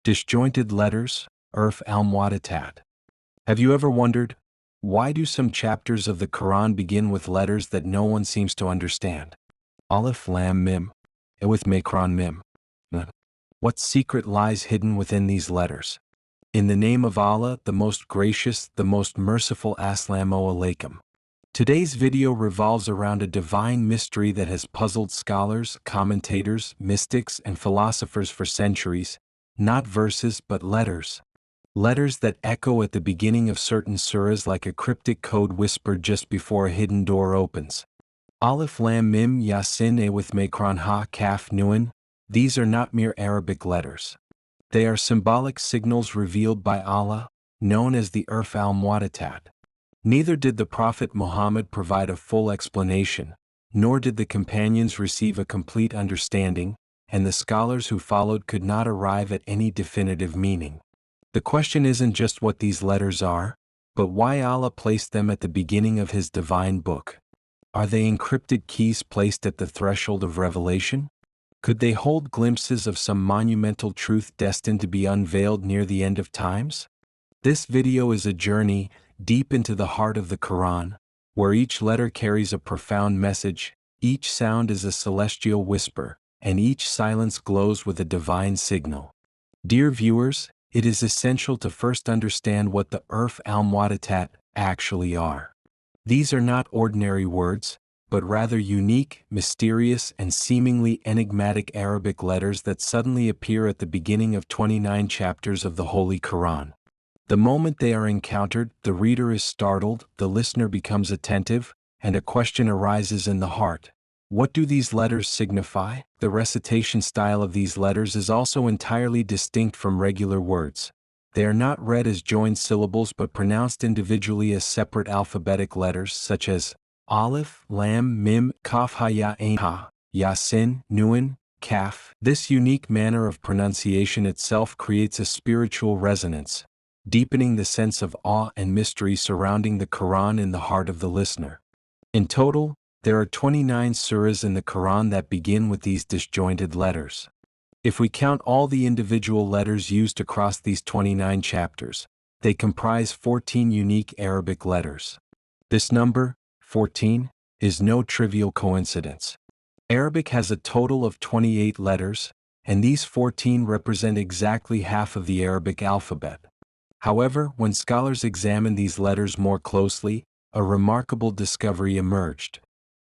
Disjointed letters, Huroof-e-Muqatta'at. Have you ever wondered, why do some chapters of the Quran begin with letters that no one seems to understand? Alif Laam Meem, with Quran Mim. What secret lies hidden within these letters? In the name of Allah, the most gracious, the most merciful. Assalamu alaikum. Today's video revolves around a divine mystery that has puzzled scholars, commentators, mystics, and philosophers for centuries. Not verses but letters. Letters that echo at the beginning of certain surahs like a cryptic code whispered just before a hidden door opens. Alif Laam Mim Yasin with Quran Ha Kaaf Nun. These are not mere Arabic letters. They are symbolic signals revealed by Allah, known as the Huroof-e-Muqatta'at. Neither did the Prophet Muhammad provide a full explanation, nor did the companions receive a complete understanding, and the scholars who followed could not arrive at any definitive meaning. The question isn't just what these letters are, but why Allah placed them at the beginning of His divine book. Are they encrypted keys placed at the threshold of revelation? Could they hold glimpses of some monumental truth destined to be unveiled near the end of times? This video is a journey deep into the heart of the Quran, where each letter carries a profound message, each sound is a celestial whisper, and each silence glows with a divine signal. Dear viewers, it is essential to first understand what the Huroof-e-Muqatta'at actually are. These are not ordinary words, but rather unique, mysterious, and seemingly enigmatic Arabic letters that suddenly appear at the beginning of 29 chapters of the Holy Quran. The moment they are encountered, the reader is startled, the listener becomes attentive, and a question arises in the heart. What do these letters signify? The recitation style of these letters is also entirely distinct from regular words. They are not read as joined syllables but pronounced individually as separate alphabetic letters such as Alif, Lam, Mim, Kaaf, Ha, Ya, Ain, Ha, Yasin, Nun, Kaaf. This unique manner of pronunciation itself creates a spiritual resonance, deepening the sense of awe and mystery surrounding the Quran in the heart of the listener. In total, there are 29 surahs in the Quran that begin with these disjointed letters. If we count all the individual letters used across these 29 chapters, they comprise 14 unique Arabic letters. This number, 14, is no trivial coincidence. Arabic has a total of 28 letters, and these 14 represent exactly half of the Arabic alphabet. However, when scholars examined these letters more closely, a remarkable discovery emerged.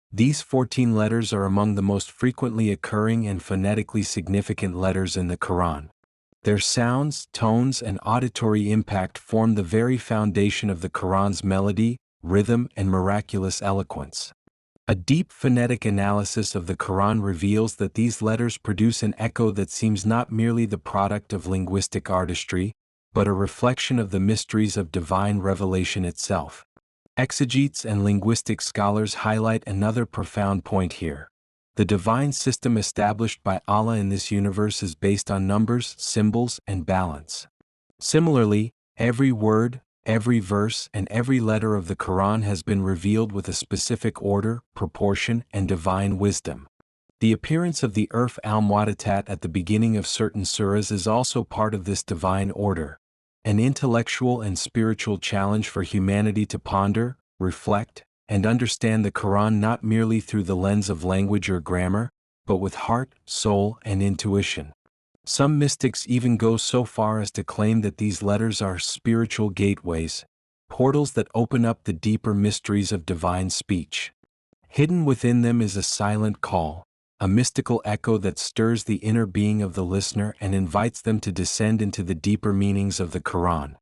These 14 letters are among the most frequently occurring and phonetically significant letters in the Quran. Their sounds, tones, and auditory impact form the very foundation of the Quran's melody, rhythm, and miraculous eloquence. A deep phonetic analysis of the Quran reveals that these letters produce an echo that seems not merely the product of linguistic artistry, but a reflection of the mysteries of divine revelation itself. Exegetes and linguistic scholars highlight another profound point here. The divine system established by Allah in this universe is based on numbers, symbols, and balance. Similarly, every word, every verse, and every letter of the Quran has been revealed with a specific order, proportion, and divine wisdom. The appearance of the Huroof-e-Muqatta'at at the beginning of certain surahs is also part of this divine order, an intellectual and spiritual challenge for humanity to ponder, reflect, and understand the Quran not merely through the lens of language or grammar, but with heart, soul, and intuition. Some mystics even go so far as to claim that these letters are spiritual gateways, portals that open up the deeper mysteries of divine speech. Hidden within them is a silent call, a mystical echo that stirs the inner being of the listener and invites them to descend into the deeper meanings of the Quran.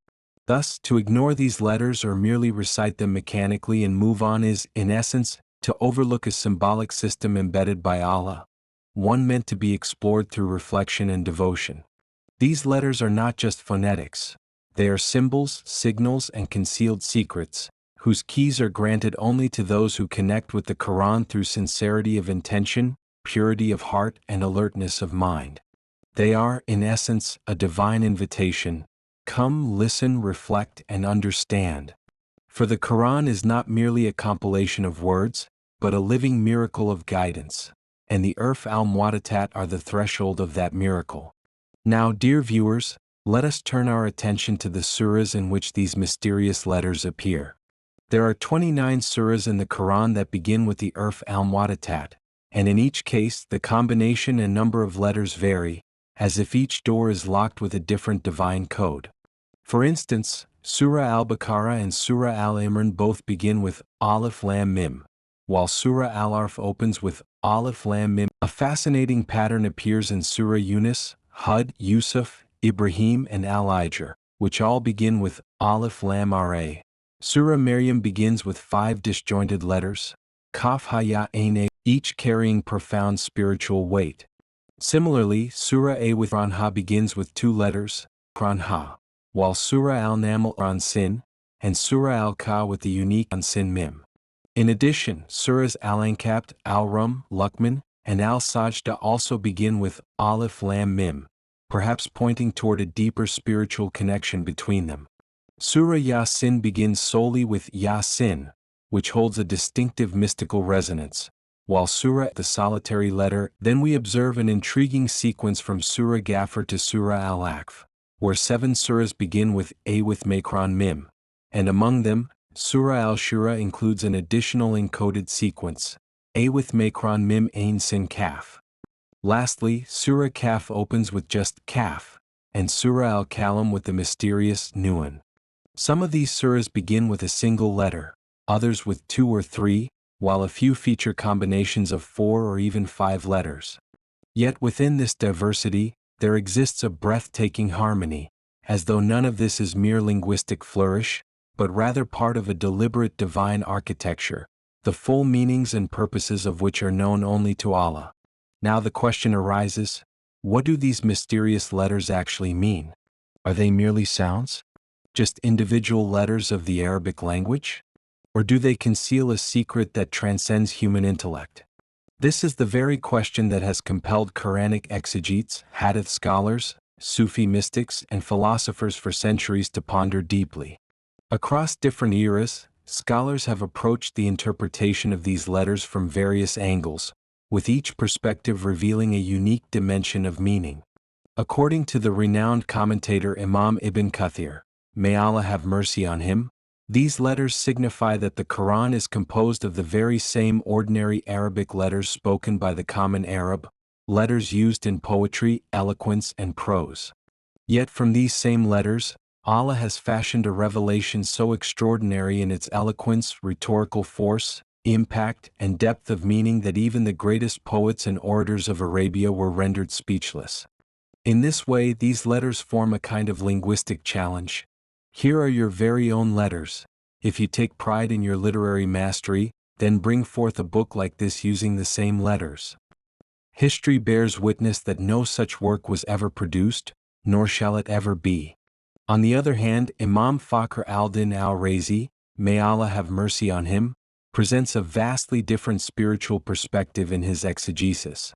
Thus, to ignore these letters or merely recite them mechanically and move on is, in essence, to overlook a symbolic system embedded by Allah, one meant to be explored through reflection and devotion. These letters are not just phonetics. They are symbols, signals, and concealed secrets, whose keys are granted only to those who connect with the Quran through sincerity of intention, purity of heart, and alertness of mind. They are, in essence, a divine invitation. Come, listen, reflect, and understand. For the Quran is not merely a compilation of words, but a living miracle of guidance, and the Huroof-e-Muqatta'at are the threshold of that miracle. Now, dear viewers, Let us turn our attention to the surahs in which these mysterious letters appear. There are 29 surahs in the Quran that begin with the Huroof-e-Muqatta'at, and in each case the combination and number of letters vary, as if each door is locked with a different divine code. For instance, Surah Al-Baqarah and Surah Al-Imran both begin with Alif Laam Meem, while Surah Al-Araf opens with Alif Laam Meem. A fascinating pattern appears in Surah Yunus, Hud, Yusuf, Ibrahim and Al-Ijr, which all begin with Alif Lam Ra. Surah Maryam begins with 5 disjointed letters, Kaaf Ha Ain, each carrying profound spiritual weight. Similarly, Surah A-Ranha begins with 2 letters, Ranha, while Surah Al-Naml Sin, and Surah Al-Ka with the unique Sin Mim. In addition, Surahs Al-Ankabut, Al-Rum, Luqman, and Al-Sajda also begin with Alif Lam Mim, perhaps pointing toward a deeper spiritual connection between them. Surah Yasin begins solely with Yasin, which holds a distinctive mystical resonance, while Surah the solitary letter. Then we observe an intriguing sequence from Surah Ghafir to Surah Al-Aqf, where 7 surahs begin with A with Makron Mim, and among them, Surah Al-Shura includes an additional encoded sequence, A with Makron Mim Ain Sin Kaf. Lastly, Surah Kaf opens with just Kaf, and Surah Al-Kalam with the mysterious Nun. Some of these surahs begin with a single letter, others with 2 or 3, while a few feature combinations of 4 or even 5 letters. Yet within this diversity, there exists a breathtaking harmony, as though none of this is mere linguistic flourish, but rather part of a deliberate divine architecture, the full meanings and purposes of which are known only to Allah. Now the question arises, what do these mysterious letters actually mean? Are they merely sounds? Just individual letters of the Arabic language? Or do they conceal a secret that transcends human intellect? This is the very question that has compelled Quranic exegetes, hadith scholars, Sufi mystics, and philosophers for centuries to ponder deeply. Across different eras, scholars have approached the interpretation of these letters from various angles, with each perspective revealing a unique dimension of meaning. According to the renowned commentator Imam Ibn Kathir, may Allah have mercy on him, these letters signify that the Quran is composed of the very same ordinary Arabic letters spoken by the common Arab, letters used in poetry, eloquence, and prose. Yet from these same letters, Allah has fashioned a revelation so extraordinary in its eloquence, rhetorical force, impact, and depth of meaning that even the greatest poets and orators of Arabia were rendered speechless. In this way, these letters form a kind of linguistic challenge. Here are your very own letters. If you take pride in your literary mastery, then bring forth a book like this using the same letters. History bears witness that no such work was ever produced, nor shall it ever be. On the other hand, Imam Fakhr al-Din al-Razi, may Allah have mercy on him, presents a vastly different spiritual perspective in his exegesis.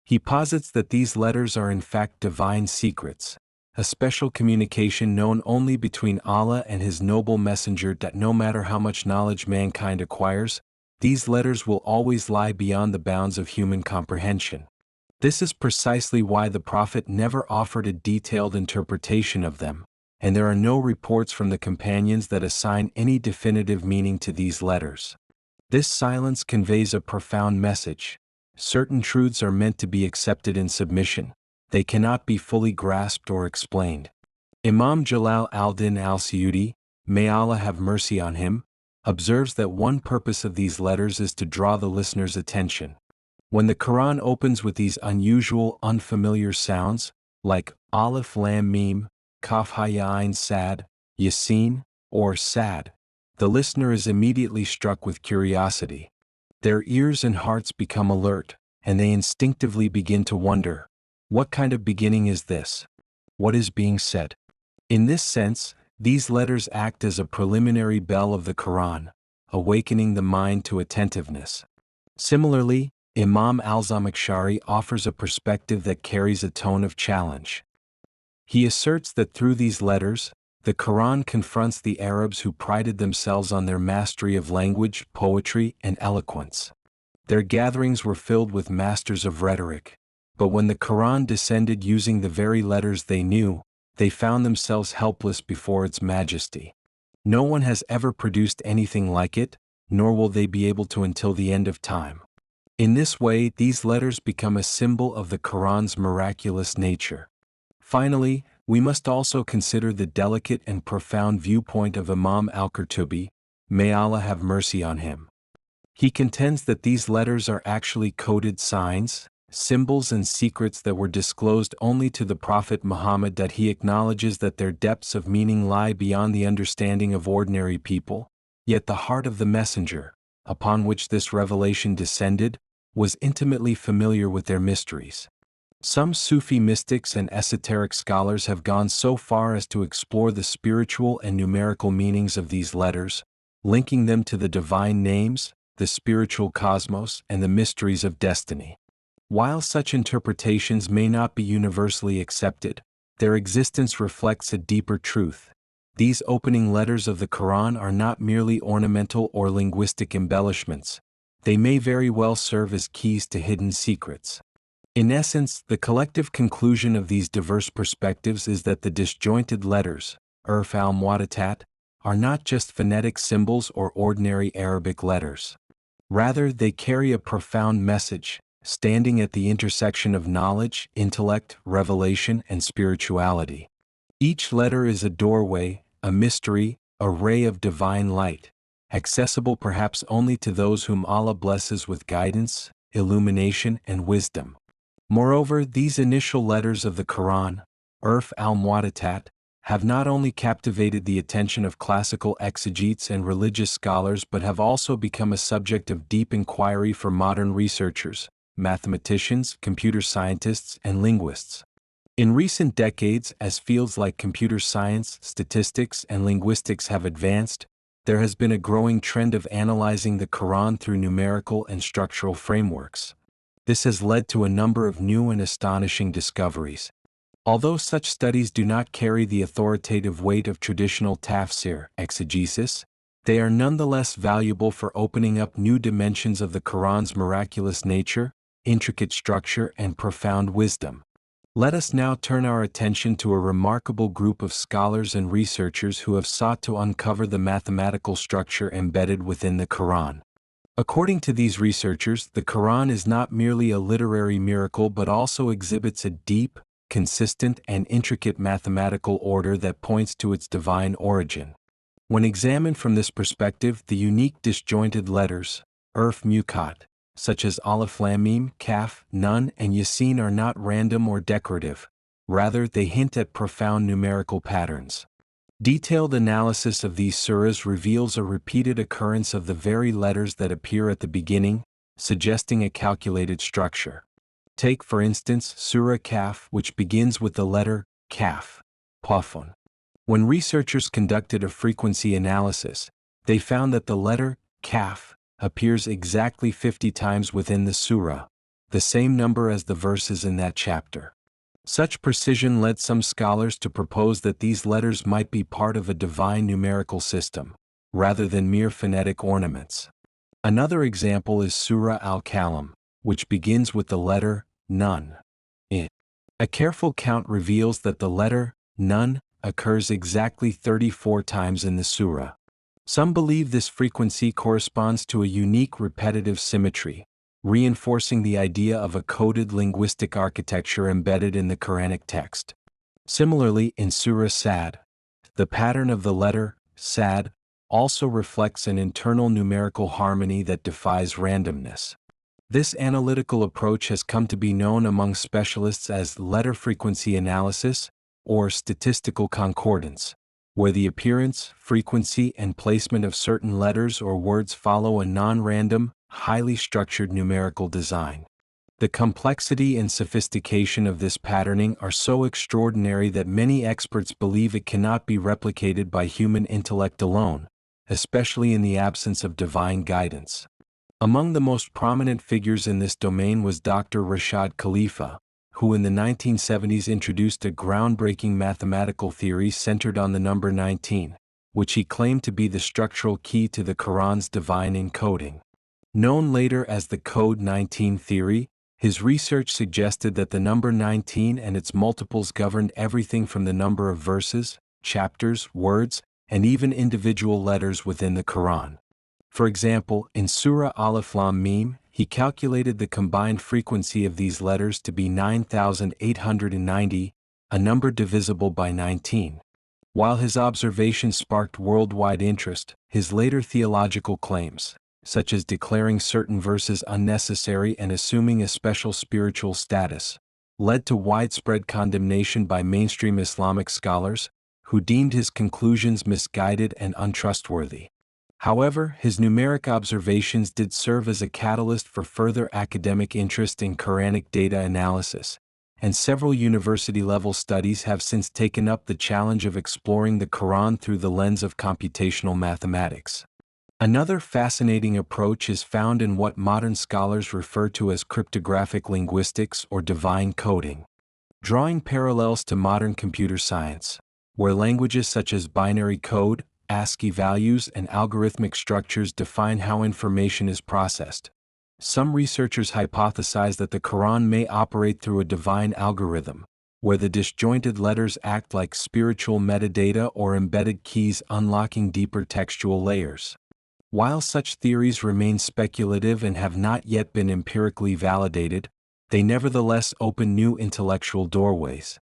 He posits that these letters are in fact divine secrets, a special communication known only between Allah and His noble messenger, that no matter how much knowledge mankind acquires, these letters will always lie beyond the bounds of human comprehension. This is precisely why the Prophet never offered a detailed interpretation of them, and there are no reports from the companions that assign any definitive meaning to these letters. This silence conveys a profound message. Certain truths are meant to be accepted in submission. They cannot be fully grasped or explained. Imam Jalal al-Din al-Suyuti, may Allah have mercy on him, observes that one purpose of these letters is to draw the listener's attention. When the Quran opens with these unusual, unfamiliar sounds, like Alif Laam Meem, Kaaf Ha Ain Saad, Yasin, or Saad, the listener is immediately struck with curiosity. Their ears and hearts become alert, and they instinctively begin to wonder, what kind of beginning is this? What is being said? In this sense, these letters act as a preliminary bell of the Quran, awakening the mind to attentiveness. Similarly, Imam al-Zamakhshari offers a perspective that carries a tone of challenge. He asserts that through these letters, the Quran confronts the Arabs who prided themselves on their mastery of language, poetry, and eloquence. Their gatherings were filled with masters of rhetoric, but when the Quran descended using the very letters they knew, they found themselves helpless before its majesty. No one has ever produced anything like it, nor will they be able to until the end of time. In this way, these letters become a symbol of the Quran's miraculous nature. Finally, we must also consider the delicate and profound viewpoint of Imam al-Qurtubi, may Allah have mercy on him. He contends that these letters are actually coded signs, symbols and secrets that were disclosed only to the Prophet Muhammad, that he acknowledges that their depths of meaning lie beyond the understanding of ordinary people, yet the heart of the messenger, upon which this revelation descended, was intimately familiar with their mysteries. Some Sufi mystics and esoteric scholars have gone so far as to explore the spiritual and numerical meanings of these letters, linking them to the divine names, the spiritual cosmos, and the mysteries of destiny. While such interpretations may not be universally accepted, their existence reflects a deeper truth. These opening letters of the Quran are not merely ornamental or linguistic embellishments. They may very well serve as keys to hidden secrets. In essence, the collective conclusion of these diverse perspectives is that the disjointed letters, Huroof-e-Muqatta'at, are not just phonetic symbols or ordinary Arabic letters. Rather, they carry a profound message, standing at the intersection of knowledge, intellect, revelation, and spirituality. Each letter is a doorway, a mystery, a ray of divine light, accessible perhaps only to those whom Allah blesses with guidance, illumination, and wisdom. Moreover, these initial letters of the Quran, Huroof-e-Muqatta'at, have not only captivated the attention of classical exegetes and religious scholars but have also become a subject of deep inquiry for modern researchers, mathematicians, computer scientists, and linguists. In recent decades, as fields like computer science, statistics, and linguistics have advanced, there has been a growing trend of analyzing the Quran through numerical and structural frameworks. This has led to a number of new and astonishing discoveries. Although such studies do not carry the authoritative weight of traditional tafsir exegesis, they are nonetheless valuable for opening up new dimensions of the Quran's miraculous nature, intricate structure, and profound wisdom. Let us now turn our attention to a remarkable group of scholars and researchers who have sought to uncover the mathematical structure embedded within the Quran. According to these researchers, the Quran is not merely a literary miracle but also exhibits a deep, consistent, and intricate mathematical order that points to its divine origin. When examined from this perspective, the unique disjointed letters, Huroof-e-Muqatta'at, such as Alif Laam Meem, Kaaf, Nun, and Yasin, are not random or decorative. Rather, they hint at profound numerical patterns. Detailed analysis of these surahs reveals a repeated occurrence of the very letters that appear at the beginning, suggesting a calculated structure. Take, for instance, Surah Kaaf, which begins with the letter Kaaf, Pafun. When researchers conducted a frequency analysis, they found that the letter Kaaf appears exactly 50 times within the surah, the same number as the verses in that chapter. Such precision led some scholars to propose that these letters might be part of a divine numerical system, rather than mere phonetic ornaments. Another example is Surah Al-Qalam, which begins with the letter Nun. A careful count reveals that the letter Nun occurs exactly 34 times in the surah. Some believe this frequency corresponds to a unique repetitive symmetry, reinforcing the idea of a coded linguistic architecture embedded in the Quranic text. Similarly, in Surah Saad, the pattern of the letter Saad also reflects an internal numerical harmony that defies randomness. This analytical approach has come to be known among specialists as letter frequency analysis or statistical concordance, where the appearance, frequency, and placement of certain letters or words follow a non-random, highly structured numerical design. The complexity and sophistication of this patterning are so extraordinary that many experts believe it cannot be replicated by human intellect alone, especially in the absence of divine guidance. Among the most prominent figures in this domain was Dr. Rashad Khalifa, who in the 1970s introduced a groundbreaking mathematical theory centered on the number 19, which he claimed to be the structural key to the Quran's divine encoding. Known later as the Code 19 theory, His research suggested that the number 19 and its multiples governed everything from the number of verses, chapters, words, and even individual letters within the Quran. For example, in Surah Alif Laam Meem, he calculated the combined frequency of these letters to be 9,890, a number divisible by 19. While his observations sparked worldwide interest, his later theological claims, such as declaring certain verses unnecessary and assuming a special spiritual status, led to widespread condemnation by mainstream Islamic scholars, who deemed his conclusions misguided and untrustworthy. However, his numeric observations did serve as a catalyst for further academic interest in Quranic data analysis, and several university-level studies have since taken up the challenge of exploring the Quran through the lens of computational mathematics. Another fascinating approach is found in what modern scholars refer to as cryptographic linguistics or divine coding. Drawing parallels to modern computer science, where languages such as binary code, ASCII values, and algorithmic structures define how information is processed, some researchers hypothesize that the Quran may operate through a divine algorithm, where the disjointed letters act like spiritual metadata or embedded keys unlocking deeper textual layers. While such theories remain speculative and have not yet been empirically validated, they nevertheless open new intellectual doorways.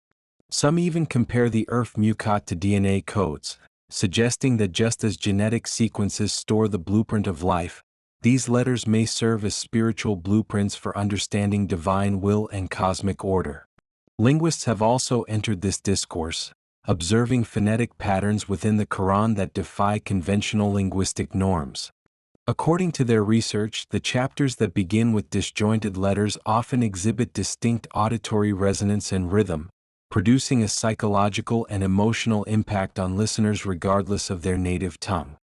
Some even compare the Huroof-e-Muqatta'at to DNA codes, suggesting that just as genetic sequences store the blueprint of life, these letters may serve as spiritual blueprints for understanding divine will and cosmic order. Linguists have also entered this discourse, observing phonetic patterns within the Quran that defy conventional linguistic norms. According to their research, the chapters that begin with disjointed letters often exhibit distinct auditory resonance and rhythm, producing a psychological and emotional impact on listeners regardless of their native tongue.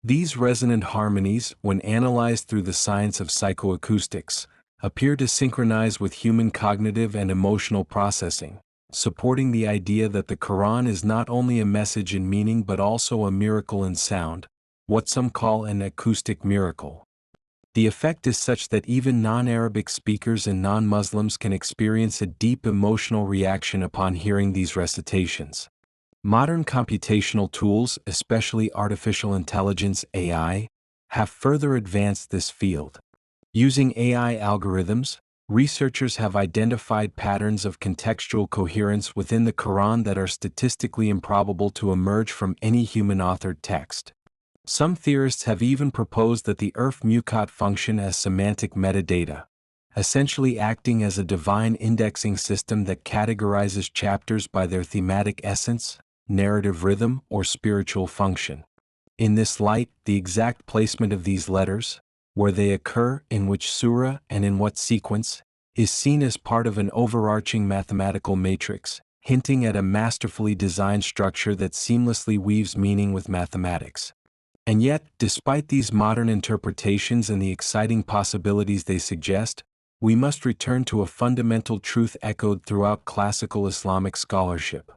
These resonant harmonies, when analyzed through the science of psychoacoustics, appear to synchronize with human cognitive and emotional processing, supporting the idea that the Quran is not only a message in meaning but also a miracle in sound, what some call an acoustic miracle. The effect is such that even non-Arabic speakers and non-Muslims can experience a deep emotional reaction upon hearing these recitations. Modern computational tools, especially artificial intelligence (AI), have further advanced this field. Using AI algorithms, researchers have identified patterns of contextual coherence within the Quran that are statistically improbable to emerge from any human-authored text. Some theorists have even proposed that the Huroof-e-Muqatta'at function as semantic metadata, essentially acting as a divine indexing system that categorizes chapters by their thematic essence, narrative rhythm, or spiritual function. In this light, the exact placement of these letters, where they occur, in which surah, and in what sequence, is seen as part of an overarching mathematical matrix, hinting at a masterfully designed structure that seamlessly weaves meaning with mathematics. And yet, despite these modern interpretations and the exciting possibilities they suggest, we must return to a fundamental truth echoed throughout classical Islamic scholarship.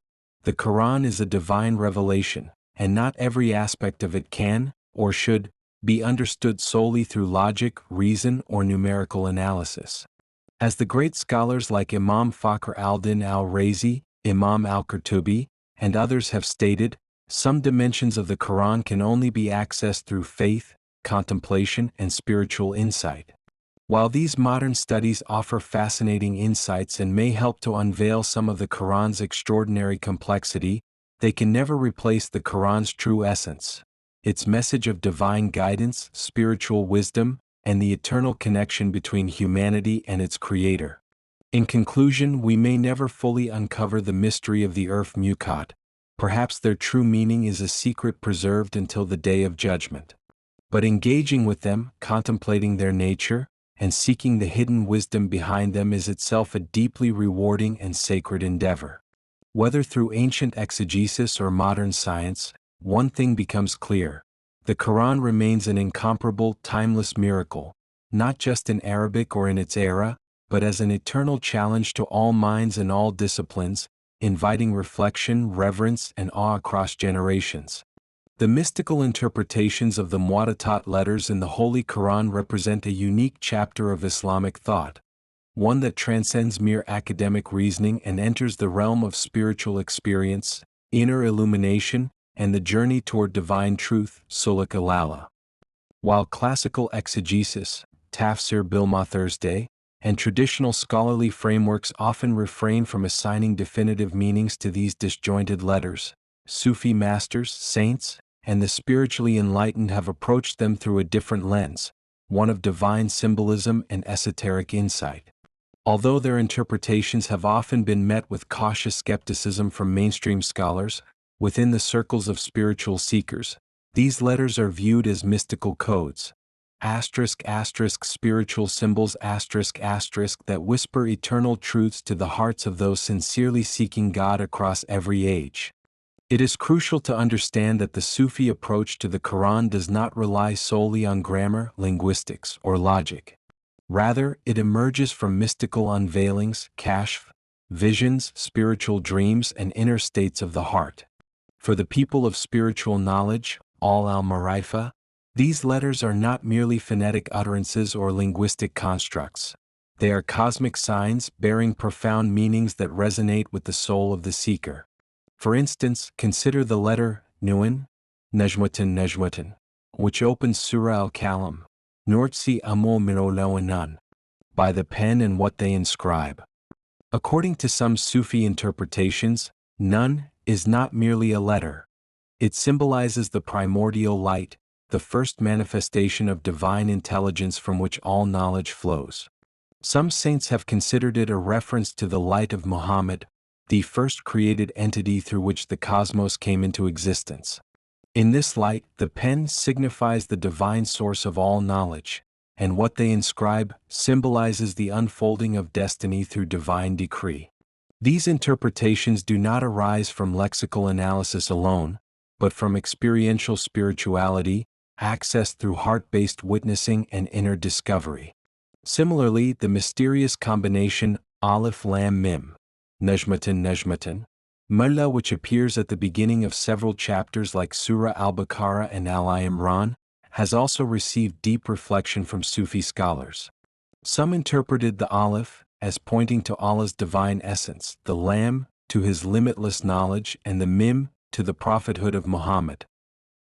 The Quran is a divine revelation, and not every aspect of it can, or should, be understood solely through logic, reason, or numerical analysis. As the great scholars like Imam Fakhr al-Din al-Razi, Imam al-Qurtubi, and others have stated, some dimensions of the Quran can only be accessed through faith, contemplation, and spiritual insight. While these modern studies offer fascinating insights and may help to unveil some of the Quran's extraordinary complexity, they can never replace the Quran's true essence, its message of divine guidance, spiritual wisdom, and the eternal connection between humanity and its Creator. In conclusion, we may never fully uncover the mystery of the Huroof-e-Muqatta'at. Perhaps their true meaning is a secret preserved until the Day of Judgment. But engaging with them, contemplating their nature, and seeking the hidden wisdom behind them is itself a deeply rewarding and sacred endeavor. Whether through ancient exegesis or modern science, one thing becomes clear: the Quran remains an incomparable, timeless miracle, not just in Arabic or in its era, but as an eternal challenge to all minds and all disciplines, inviting reflection, reverence, and awe across generations. The mystical interpretations of the Muqatta'at letters in the Holy Quran represent a unique chapter of Islamic thought, one that transcends mere academic reasoning and enters the realm of spiritual experience, inner illumination, and the journey toward divine truth, Suluk Alala. While classical exegesis, tafsir bilma Thursday, and traditional scholarly frameworks often refrain from assigning definitive meanings to these disjointed letters, Sufi masters, saints, and the spiritually enlightened have approached them through a different lens, one of divine symbolism and esoteric insight. Although their interpretations have often been met with cautious skepticism from mainstream scholars, within the circles of spiritual seekers, these letters are viewed as mystical codes, spiritual symbols that whisper eternal truths to the hearts of those sincerely seeking God across every age. It is crucial to understand that the Sufi approach to the Quran does not rely solely on grammar, linguistics, or logic. Rather, it emerges from mystical unveilings, kashf, visions, spiritual dreams, and inner states of the heart. For the people of spiritual knowledge, al-Ma'rifa, these letters are not merely phonetic utterances or linguistic constructs. They are cosmic signs bearing profound meanings that resonate with the soul of the seeker. For instance, consider the letter Nun, Najmatan, which opens Surah al-Kalam, Nurtsi Amul Minolawanan, by the pen and what they inscribe. According to some Sufi interpretations, Nun is not merely a letter. It symbolizes the primordial light, the first manifestation of divine intelligence from which all knowledge flows. Some saints have considered it a reference to the light of Muhammad, the first created entity through which the cosmos came into existence. In this light, the pen signifies the divine source of all knowledge, and what they inscribe symbolizes the unfolding of destiny through divine decree. These interpretations do not arise from lexical analysis alone, but from experiential spirituality, accessed through heart-based witnessing and inner discovery. Similarly, the mysterious combination Alif Laam Meem, Najmatan, Mullah, which appears at the beginning of several chapters like Surah al-Baqarah and al-Imran, has also received deep reflection from Sufi scholars. Some interpreted the Alif as pointing to Allah's divine essence, the Lam to his limitless knowledge, and the Mim to the prophethood of Muhammad.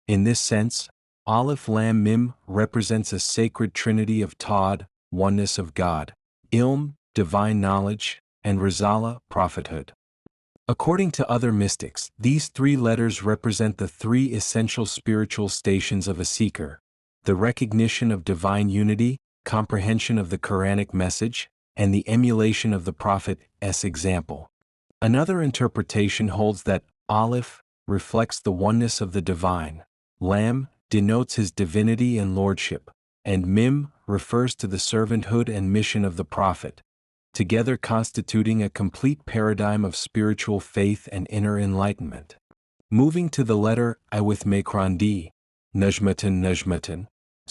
In this sense, Alif Laam Mim represents a sacred trinity of Tawd, oneness of God, Ilm, divine knowledge, and Risala, prophethood. According to other mystics, these three letters represent the three essential spiritual stations of a seeker: the recognition of divine unity, comprehension of the Quranic message, and the emulation of the Prophet's example. Another interpretation holds that Alif reflects the oneness of the divine, Lam denotes his divinity and lordship, and Mim refers to the servanthood and mission of the Prophet, together constituting a complete paradigm of spiritual faith and inner enlightenment. Moving to the letter I with Mekrandi, Najmatan,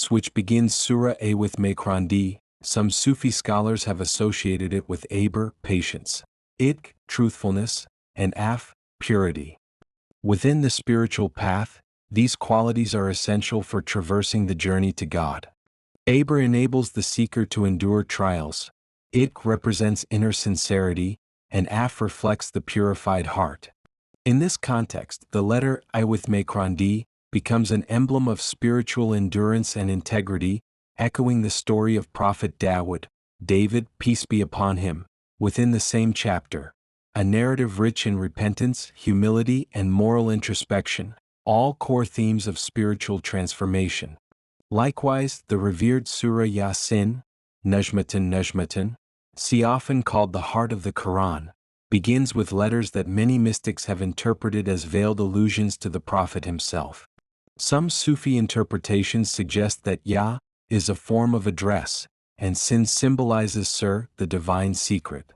which begins Surah A with Mekrandi, some Sufi scholars have associated it with Aber, patience, Ik, truthfulness, and Af, purity. Within the spiritual path, these qualities are essential for traversing the journey to God. Aber enables the seeker to endure trials, Ik represents inner sincerity, and Af reflects the purified heart. In this context, the letter I with Mekrandi becomes an emblem of spiritual endurance and integrity, echoing the story of Prophet David, peace be upon him, within the same chapter, a narrative rich in repentance, humility, and moral introspection, all core themes of spiritual transformation. Likewise, the revered Surah Yasin, Najmatan, often called the heart of the Quran, begins with letters that many mystics have interpreted as veiled allusions to the Prophet himself. Some Sufi interpretations suggest that Ya is a form of address, and Sin symbolizes Sir, the divine secret.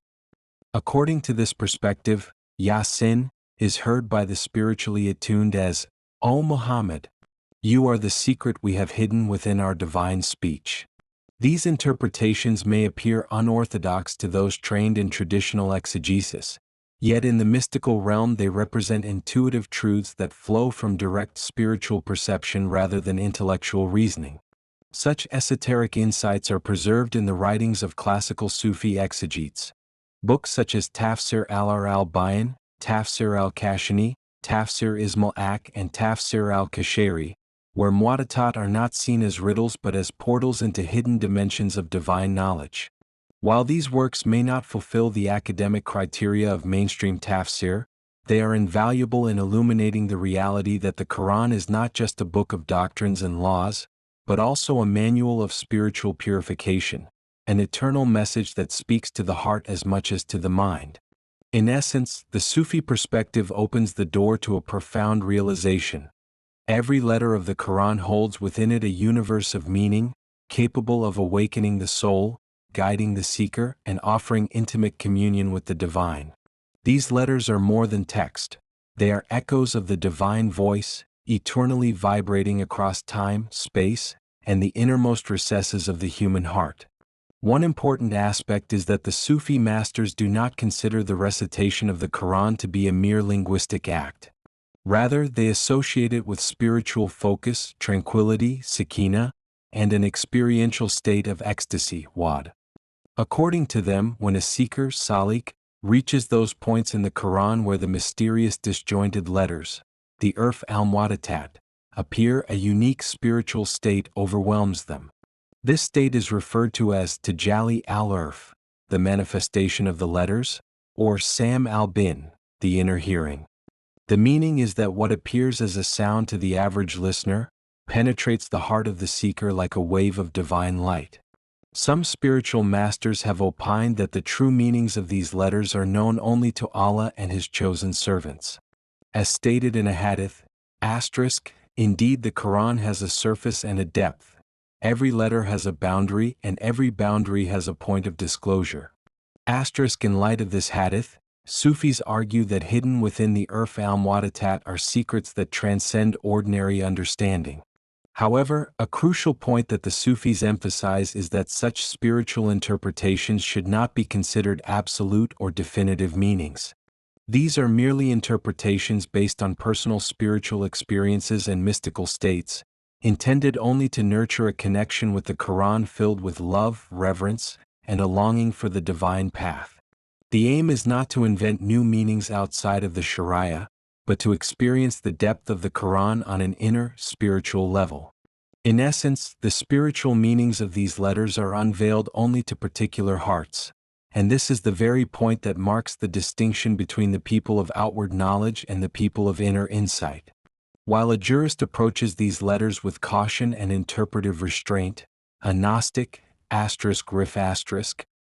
According to this perspective, Yasin is heard by the spiritually attuned as, O Muhammad, you are the secret we have hidden within our divine speech. These interpretations may appear unorthodox to those trained in traditional exegesis, yet in the mystical realm they represent intuitive truths that flow from direct spiritual perception rather than intellectual reasoning. Such esoteric insights are preserved in the writings of classical Sufi exegetes. Books such as Tafsir al-Bayan, Tafsir al-Kashani, Tafsir Ismail-Ak and Tafsir al-Kashari, where Muqatta'at are not seen as riddles but as portals into hidden dimensions of divine knowledge. While these works may not fulfill the academic criteria of mainstream tafsir, they are invaluable in illuminating the reality that the Quran is not just a book of doctrines and laws, but also a manual of spiritual purification, an eternal message that speaks to the heart as much as to the mind. In essence, the Sufi perspective opens the door to a profound realization. Every letter of the Quran holds within it a universe of meaning, capable of awakening the soul, guiding the seeker, and offering intimate communion with the divine. These letters are more than text. They are echoes of the divine voice, eternally vibrating across time, space, and the innermost recesses of the human heart. One important aspect is that the Sufi masters do not consider the recitation of the Quran to be a mere linguistic act. Rather, they associate it with spiritual focus, tranquility, sakina, and an experiential state of ecstasy, wad. According to them, when a seeker, salik, reaches those points in the Quran where the mysterious disjointed letters, the Huroof-e-Muqatta'at, appear, a unique spiritual state overwhelms them. This state is referred to as Tajalli al-Huruf, the manifestation of the letters, or Sam al-Bin, the inner hearing. The meaning is that what appears as a sound to the average listener penetrates the heart of the seeker like a wave of divine light. Some spiritual masters have opined that the true meanings of these letters are known only to Allah and His chosen servants. As stated in a hadith, indeed the Quran has a surface and a depth. Every letter has a boundary and every boundary has a point of disclosure. In light of this hadith, Sufis argue that hidden within the Huroof-e-Muqatta'at are secrets that transcend ordinary understanding. However, a crucial point that the Sufis emphasize is that such spiritual interpretations should not be considered absolute or definitive meanings. These are merely interpretations based on personal spiritual experiences and mystical states, intended only to nurture a connection with the Quran filled with love, reverence, and a longing for the divine path. The aim is not to invent new meanings outside of the Sharia, but to experience the depth of the Quran on an inner, spiritual level. In essence, the spiritual meanings of these letters are unveiled only to particular hearts, and this is the very point that marks the distinction between the people of outward knowledge and the people of inner insight. While a jurist approaches these letters with caution and interpretive restraint, a Gnostic,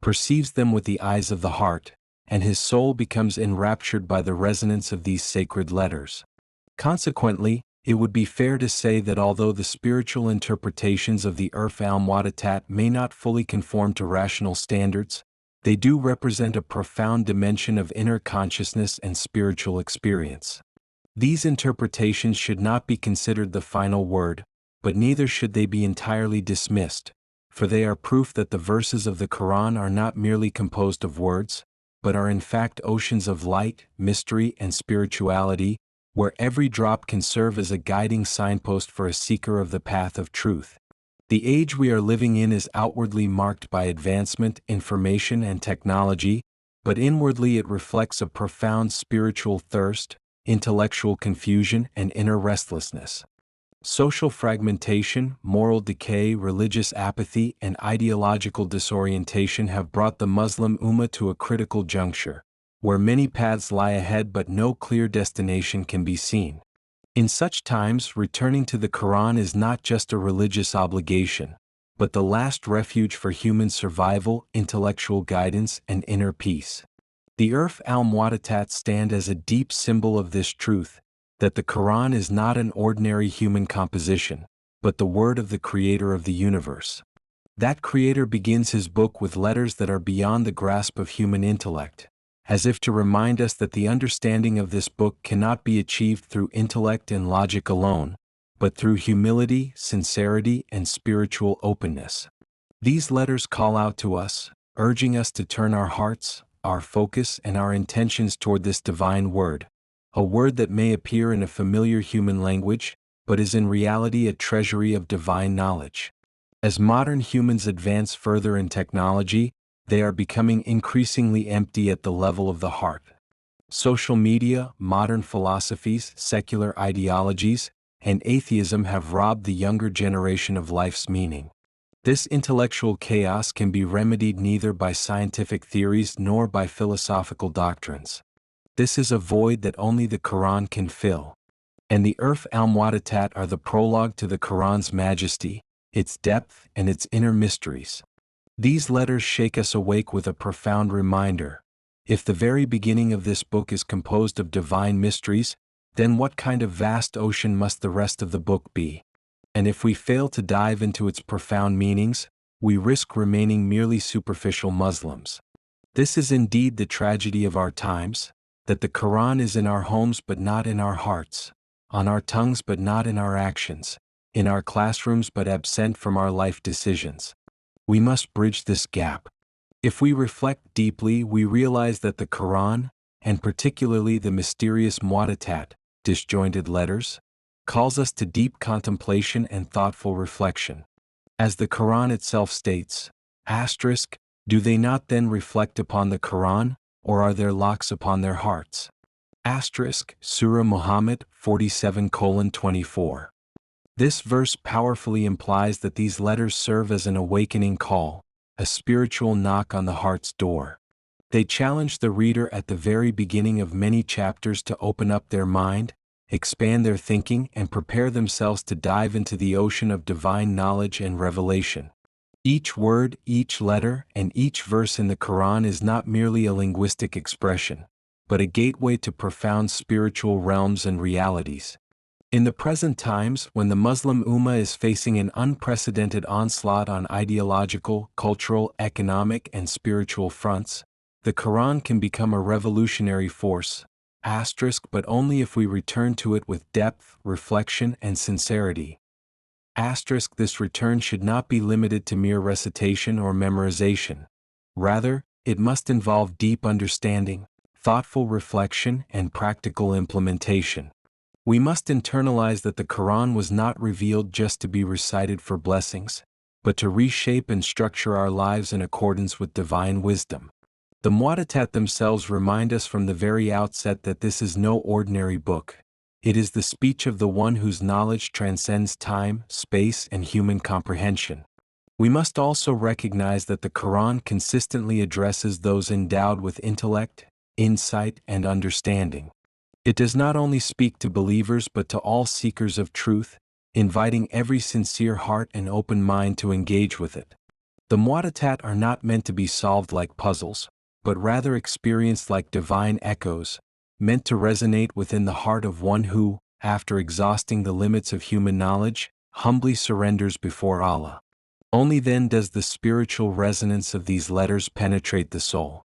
perceives them with the eyes of the heart, and his soul becomes enraptured by the resonance of these sacred letters. Consequently, it would be fair to say that although the spiritual interpretations of the Huroof-e-Muqatta'at may not fully conform to rational standards, they do represent a profound dimension of inner consciousness and spiritual experience. These interpretations should not be considered the final word, but neither should they be entirely dismissed, for they are proof that the verses of the Quran are not merely composed of words, but are in fact oceans of light, mystery, and spirituality, where every drop can serve as a guiding signpost for a seeker of the path of truth. The age we are living in is outwardly marked by advancement, information, and technology, but inwardly it reflects a profound spiritual thirst, intellectual confusion, and inner restlessness. Social fragmentation, moral decay, religious apathy, and ideological disorientation have brought the Muslim Ummah to a critical juncture, where many paths lie ahead but no clear destination can be seen. In such times, returning to the Quran is not just a religious obligation, but the last refuge for human survival, intellectual guidance, and inner peace. The Huroof-e-Muqatta'at stand as a deep symbol of this truth, that the Quran is not an ordinary human composition, but the word of the Creator of the universe. That Creator begins His book with letters that are beyond the grasp of human intellect, as if to remind us that the understanding of this book cannot be achieved through intellect and logic alone, but through humility, sincerity, and spiritual openness. These letters call out to us, urging us to turn our hearts, our focus, and our intentions toward this divine word, a word that may appear in a familiar human language, but is in reality a treasury of divine knowledge. As modern humans advance further in technology, they are becoming increasingly empty at the level of the heart. Social media, modern philosophies, secular ideologies, and atheism have robbed the younger generation of life's meaning. This intellectual chaos can be remedied neither by scientific theories nor by philosophical doctrines. This is a void that only the Quran can fill. And the Huroof-e-Muqatta'at are the prologue to the Quran's majesty, its depth, and its inner mysteries. These letters shake us awake with a profound reminder. If the very beginning of this book is composed of divine mysteries, then what kind of vast ocean must the rest of the book be? And if we fail to dive into its profound meanings, we risk remaining merely superficial Muslims. This is indeed the tragedy of our times, that the Quran is in our homes but not in our hearts, on our tongues but not in our actions, in our classrooms but absent from our life decisions. We must bridge this gap. If we reflect deeply, we realize that the Quran, and particularly the mysterious Muqatta'at, disjointed letters, calls us to deep contemplation and thoughtful reflection. As the Quran itself states, do they not then reflect upon the Quran, or are there locks upon their hearts? Surah Muhammad 47:24. This verse powerfully implies that these letters serve as an awakening call, a spiritual knock on the heart's door. They challenge the reader at the very beginning of many chapters to open up their mind, expand their thinking, and prepare themselves to dive into the ocean of divine knowledge and revelation. Each word, each letter, and each verse in the Quran is not merely a linguistic expression, but a gateway to profound spiritual realms and realities. In the present times, when the Muslim Ummah is facing an unprecedented onslaught on ideological, cultural, economic, and spiritual fronts, the Quran can become a revolutionary force, but only if we return to it with depth, reflection, and sincerity. This return should not be limited to mere recitation or memorization. Rather, it must involve deep understanding, thoughtful reflection, and practical implementation. We must internalize that the Quran was not revealed just to be recited for blessings, but to reshape and structure our lives in accordance with divine wisdom. The Muqatta'at themselves remind us from the very outset that this is no ordinary book. It is the speech of the one whose knowledge transcends time, space, and human comprehension. We must also recognize that the Quran consistently addresses those endowed with intellect, insight, and understanding. It does not only speak to believers but to all seekers of truth, inviting every sincere heart and open mind to engage with it. The Muqatta'at are not meant to be solved like puzzles, but rather experienced like divine echoes, meant to resonate within the heart of one who, after exhausting the limits of human knowledge, humbly surrenders before Allah. Only then does the spiritual resonance of these letters penetrate the soul.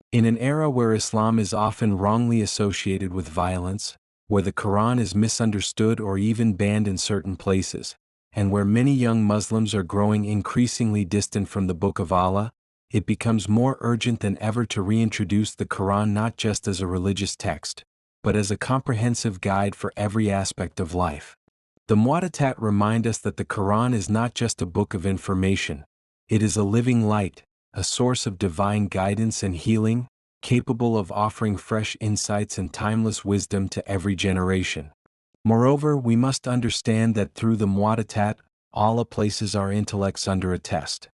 In an era where Islam is often wrongly associated with violence, where the Quran is misunderstood or even banned in certain places, and where many young Muslims are growing increasingly distant from the Book of Allah, it becomes more urgent than ever to reintroduce the Quran not just as a religious text, but as a comprehensive guide for every aspect of life. The Muqatta'at remind us that the Quran is not just a book of information, it is a living light, a source of divine guidance and healing, capable of offering fresh insights and timeless wisdom to every generation. Moreover, we must understand that through the Muqatta'at, Allah places our intellects under a test.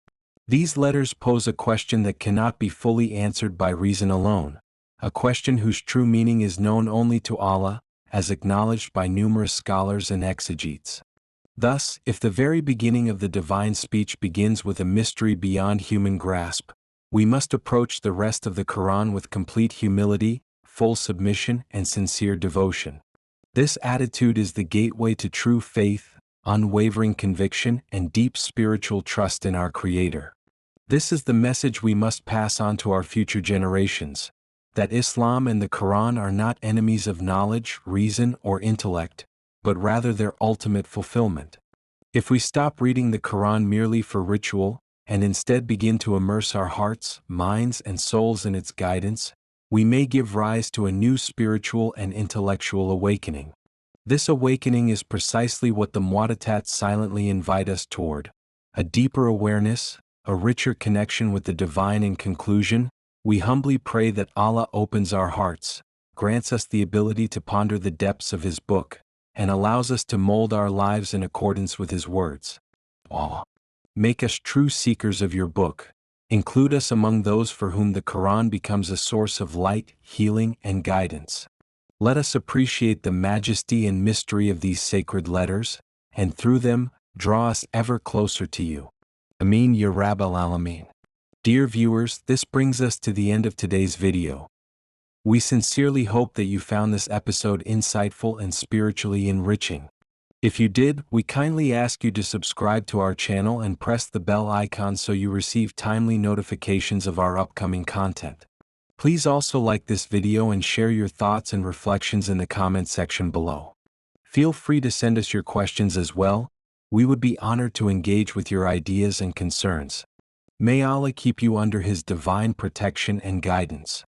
These letters pose a question that cannot be fully answered by reason alone, a question whose true meaning is known only to Allah, as acknowledged by numerous scholars and exegetes. Thus, if the very beginning of the divine speech begins with a mystery beyond human grasp, we must approach the rest of the Quran with complete humility, full submission, and sincere devotion. This attitude is the gateway to true faith, unwavering conviction, and deep spiritual trust in our Creator. This is the message we must pass on to our future generations, that Islam and the Quran are not enemies of knowledge, reason, or intellect, but rather their ultimate fulfillment. If we stop reading the Quran merely for ritual, and instead begin to immerse our hearts, minds, and souls in its guidance, we may give rise to a new spiritual and intellectual awakening. This awakening is precisely what the Muqatta'at silently invite us toward, a deeper awareness, a richer connection with the divine. In conclusion, we humbly pray that Allah opens our hearts, grants us the ability to ponder the depths of His book, and allows us to mold our lives in accordance with His words. Allah, make us true seekers of your book. Include us among those for whom the Quran becomes a source of light, healing, and guidance. Let us appreciate the majesty and mystery of these sacred letters, and through them, draw us ever closer to you. Ameen ya Rabbal Alameen. Dear viewers, this brings us to the end of today's video. We sincerely hope that you found this episode insightful and spiritually enriching. If you did, we kindly ask you to subscribe to our channel and press the bell icon so you receive timely notifications of our upcoming content. Please also like this video and share your thoughts and reflections in the comment section below. Feel free to send us your questions as well. We would be honored to engage with your ideas and concerns. May Allah keep you under His divine protection and guidance.